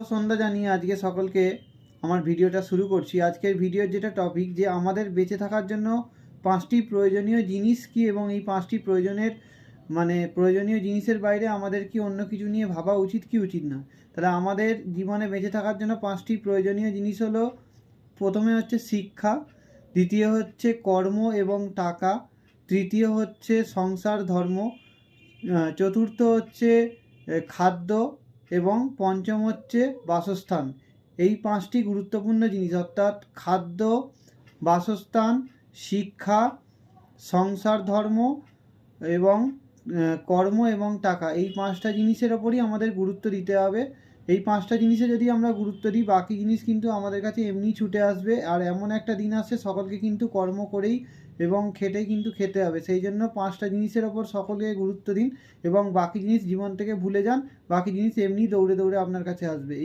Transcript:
সন্ধ্যা জানিয়ে আজকে সকলকে আমার ভিডিওটা শুরু করছি। আজকের ভিডিওর যেটা টপিক, যে আমাদের বেঁচে থাকার জন্য 5টি প্রয়োজনীয় জিনিস কি, এবং এই 5টি প্রয়োজনীয় জিনিসের বাইরে আমাদের কি অন্য কিছু নিয়ে ভাবা উচিত কি উচিত না। তাহলে আমাদের জীবনে বেঁচে থাকার জন্য 5টি প্রয়োজনীয় জিনিস হলো, প্রথমে হচ্ছে শিক্ষা, দ্বিতীয় হচ্ছে কর্ম এবং টাকা, তৃতীয় হচ্ছে সংসার ধর্ম, চতুর্থ হচ্ছে খাদ্য, এবং পঞ্চম হচ্ছে বাসস্থান। এই 5টি গুরুত্বপূর্ণ জিনিস, অর্থাৎ খাদ্য, বাসস্থান, শিক্ষা, সংসার ধর্ম এবং কর্ম এবং টাকা, এই 5টা জিনিসের ওপরই আমাদের গুরুত্ব দিতে হবে। এই 5টা জিনিসে যদি আমরা গুরুত্ব দিই, বাকি জিনিস কিন্তু আমাদের কাছে এমনি ছুটে আসবে। আর এমন একটা দিন আসছে, সকলকে কিন্তু কর্ম করেই এবং খেটেই কিন্তু খেতে হবে। সেই জন্য 5টা জিনিসের ওপর সকলকে গুরুত্ব দিন এবং বাকি জিনিস জীবন থেকে ভুলে যান। বাকি জিনিস এমনি দৌড়ে দৌড়ে আপনার কাছে আসবে।